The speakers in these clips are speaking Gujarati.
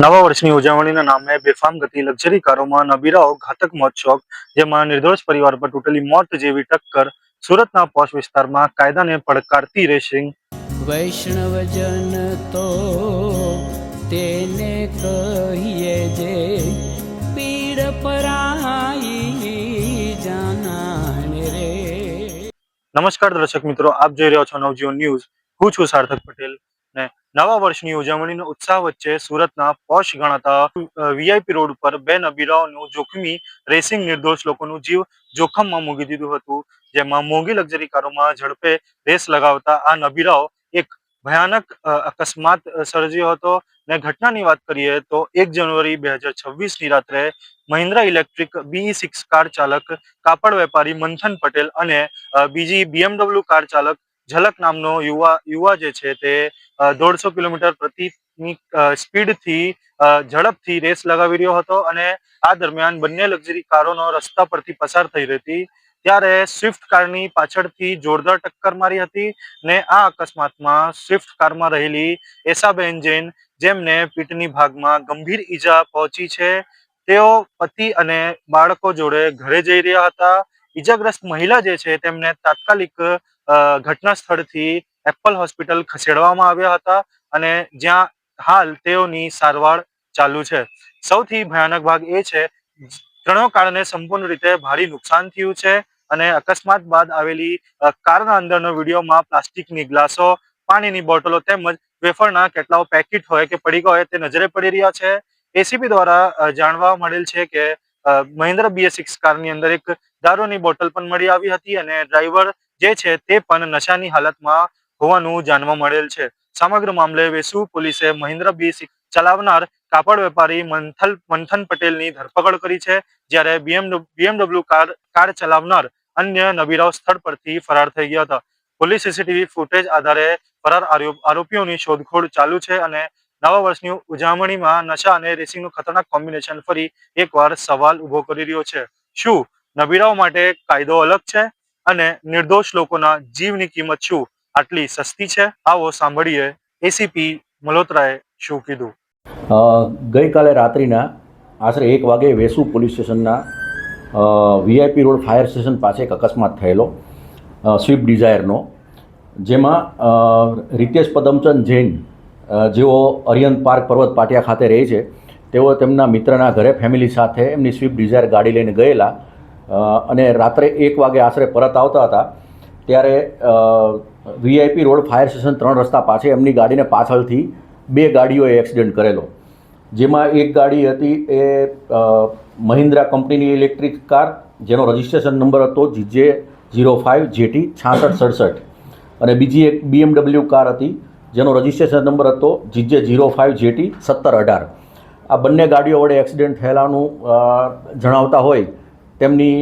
નવા વર્ષની ઉજવણીના નામે બેફામ ગતિ લક્ઝરી કારોમાં નબીરાઓ ઘાતક મોત શોખ, જેમાં નિર્દોષ પરિવાર પર તૂટેલી મોત જેવી ટક્કર. સુરતના પોશ વિસ્તારમાં કાયદાને પડકારતી રેસિંગ. વૈષ્ણવજન તો તેને કહીએ જે પીડ પરાઈ જાનાને રે. નમસ્કાર દર્શક મિત્રો, આપ જોઈ રહ્યા છો નવજીવન ન્યૂઝ. હું છું સાર્થક પટેલ ને નવા વર્ષની ઉજવણીનો ઉત્સાહ વચ્ચે સુરતના પોશ ગણાતા વીઆઈપી રોડ પર બે નબીરાઓનું જોખમી રેસિંગ નિર્દોષ લોકોનું જીવ જોખમમાં મૂકી દીધું હતું. જેમાં મોંઘી લક્ઝરી કારોમાં ઝડપે રેસ લગાવતા આ નબીરાઓ એક ભયાનક અકસ્માત સર્જ્યો હતો. ને ઘટનાની વાત કરીએ તો 1 જાન્યુઆરી 2026ની રાત્રે મહિન્દ્રા ઇલેક્ટ્રિક BE6 કાર ચાલક કાપડ વેપારી મંથન પટેલ અને બીજી BMW કાર ચાલક ઝલક નામનો યુવા જે છે તે 150 કિલોમીટર પ્રતિની સ્પીડથી ઝડપથી રેસ લગાવી રહ્યો હતો. અને આ દરમિયાન બંને લક્ઝરી કારોનો રસ્તા પરથી પસાર થઈ રહી હતી ત્યારે સ્વિફ્ટ કારની પાછળથી જોરદાર ટક્કર મારી હતી. ને આ અકસ્માતમાં સ્વિફ્ટ કારમાં રહેલી એસાબેન જૈન, જેમને પીઠની ભાગમાં ગંભીર ઈજા પહોંચી છે. તેઓ પતિ અને બાળકો જોડે ઘરે જઈ રહ્યા હતા. ઈજાગ્રસ્ત મહિલા જે છે તેમને તાત્કાલિક ઘટના સ્થળથી એપલ હોસ્પિટલ ખસેડવામાં આવ્યા હતા અને જ્યાં હાલ તેઓની સારવાર ચાલુ છે. સૌથી ભયાનક ભાગ એ છે, ત્રણેય કારને સંપૂર્ણ રીતે ભારે નુકસાન થયું છે અને અકસ્માત બાદ આવેલી કારના અંદરનો વિડીયોમાં પ્લાસ્ટિકની ગ્લાસો, પાણીની બોટલો તેમજ વેફરના કેટલાઓ પેકેટ હોય કે પડીકા હોય તે નજરે પડી રહ્યા છે. એસીપી દ્વારા જાણવા મળેલ છે કે મહિન્દ્રા BE6 કારની અંદર એક દારૂની બોટલ પણ મળી આવી હતી અને ડ્રાઈવર જે છે તે પણ નશાની હાલતમાં હોવાનું જાણવા મળેલ છે. સમગ્ર મામલે વેસુ પોલીસે મહિન્દ્રા BE6 ચલાવનાર કાપડ વેપારી મંથન પટેલની ધરપકડ કરી છે, જ્યારે BMW કાર ચલાવનાર અન્ય નબીરાઓ સ્થળ પરથી ફરાર થઈ ગયા હતા. પોલીસ સીસીટીવી ફૂટેજ આધારે ફરાર આરોપીઓની શોધખોળ ચાલુ છે અને નવા વર્ષની ઉજવણીમાં નશા અને રેસિંગનું ખતરનાક કોમ્બિનેશન ફરી એકવાર સવાલ ઉભો કરી રહ્યો છે. શું નબીરાઓ માટે કાયદો અલગ છે અને નિર્દોષ લોકોના જીવની કિંમત શું આટલી સસ્તી છે? આવો સાંભળીએ એસીપી મલ્હોત્રાએ શું કીધું. ગઈકાલે રાત્રિના આશરે 1 વાગે વેસુ પોલીસ સ્ટેશનના વીઆઈપી રોડ ફાયર સ્ટેશન પાસે એક અકસ્માત થયેલો સ્વિફ્ટ ડિઝાયરનો, જેમાં રિતેશ પદમચંદ જૈન, જેઓ અરિયન પાર્ક પર્વત પાટિયા ખાતે રહે છે, તેઓ તેમના મિત્રના ઘરે ફેમિલી સાથે એમની સ્વિફ્ટ ડિઝાયર ગાડી લઈને ગયેલા અને રાત્રે 1 વાગે આશરે પરત આવતા હતા ત્યારે વીઆઈપી રોડ ફાયર સ્ટેશન 3 રસ્તા પાસે એમની ગાડીને પાછળથી 2 ગાડીઓએ એક્સિડન્ટ કરેલો. જેમાં એક ગાડી હતી એ મહિન્દ્રા કંપનીની ઇલેક્ટ્રિક કાર, જેનો રજિસ્ટ્રેશન નંબર હતો GJ05JT 6667, અને બીજી એક BMW કાર હતી જેનો રજિસ્ટ્રેશન નંબર હતો GJ05JT 1718. આ બંને ગાડીઓ વડે એક્સિડન્ટ થયેલાનું જણાવતા હોય તેમની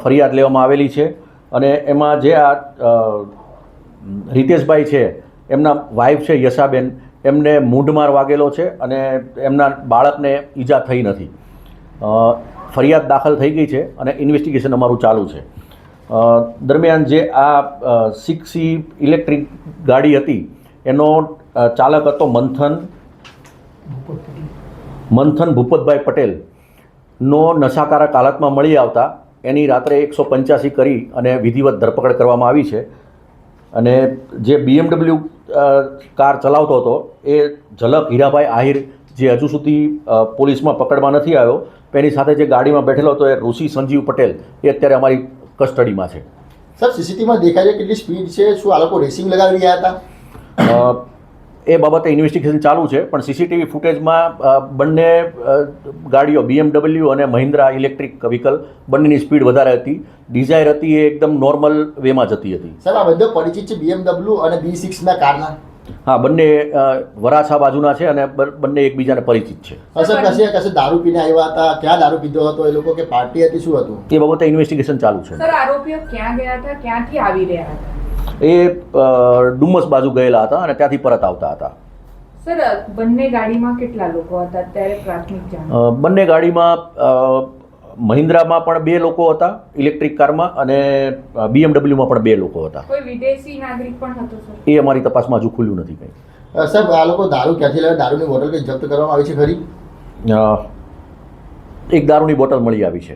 ફરિયાદ લેવામાં આવેલી છે. અને એમાં જે આ રિતેશભાઈ છે, એમના વાઇફ છે યશાબેન, એમને મૂંઢમાર વાગેલો છે અને એમના બાળકને ઈજા થઈ નથી. ફરિયાદ દાખલ થઈ ગઈ છે અને ઇન્વેસ્ટિગેશન અમારું ચાલુ છે. દરમિયાન જે આ 6C ઇલેક્ટ્રિક ગાડી હતી એનો ચાલક હતો મંથન ભૂપતભાઈ પટેલનો નશાકારક હાલતમાં મળી આવતા એની રાત્રે 185 કરી અને વિધિવત ધરપકડ કરવામાં આવી છે. અને જે BMW કાર ચલાવતો હતો એ ઝલક હીરાભાઈ આહિર, જે હજુ સુધી પોલીસમાં પકડમાં નથી આવ્યો, એની સાથે જે ગાડીમાં બેઠેલો હતો એ ઋષિ સંજીવ પટેલ, એ અત્યારે અમારી કસ્ટડીમાં છે. સર, સીસીટીવીમાં દેખાય છે કેટલી સ્પીડ છે? શું આ લોકો રેસિંગ લગાવી રહ્યા હતા? એ બાબતે ઇન્વેસ્ટિગેશન ચાલુ છે, પણ સીસીટીવી ફૂટેજમાં બંને ગાડીઓ BMW અને મહિન્દ્રા ઇલેક્ટ્રિક વ્હીકલ બંનેની સ્પીડ વધારે હતી. ડિઝાયર હતી એ એકદમ નોર્મલ વેમાં જતી હતી. સર, આ બધો પરિચિત છે BMW અને BE6ના કારના? હા, બંને વરાછા બાજુના છે અને બંને એકબીજાને પરિચિત છે. સર, કશે દારૂ પીને આવ્યા હતા? ક્યાં દારૂ પીધો હતો એ લોકો, કે પાર્ટી હતી, શું હતું? એ બાબતે ઇન્વેસ્ટિગેશન ચાલુ છે. સર, આરોપીઓ ક્યાં ગયા હતા, ક્યાંથી આવી રહ્યા હતા? એ ડુમસ બાજુ ગયેલા હતા અને ત્યાંથી પરત આવતા હતા. સર, બંને ગાડીમાં કેટલા લોકો હતા અત્યારે પ્રાથમિક જાણ? બંને ગાડીમાં મહિન્દ્રામાં પણ 2 લોકો હતા ઇલેક્ટ્રિક કારમાં અને BMWમાં પણ 2 લોકો હતા. કોઈ વિદેશી નાગરિક પણ હતો સર? એ અમારી તપાસમાં હજુ ખુલ્યું નથી કંઈ. સાહેબ આ લોકો દારૂ ક્યાંથી લાવે, દારૂની બોટલ કંઈ જપ્ત કરવામાં આવી છે ખરી? એક દારૂની બોટલ મળી આવી છે,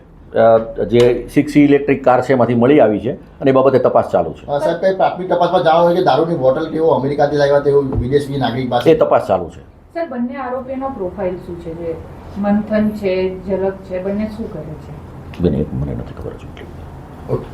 જે 6 ઇલેક્ટ્રિક કાર છે એમાંથી મળી આવી છે અને એ બાબતે તપાસ ચાલુ છે. સાહેબ કંઈ પ્રાથમિક તપાસમાં જાણવા હોય કે દારૂની બોટલ કેવો અમેરિકાથી લાવ્યા તેવું વિદેશી નાગરિક પાસે? એ તપાસ ચાલુ છે. સર બંને આરોપીનો પ્રોફાઇલ શું છે? જે મંથન છે, ઝલક છે, બંને શું કરે છે? બેન, મને નથી ખબર હજુ. ઓકે.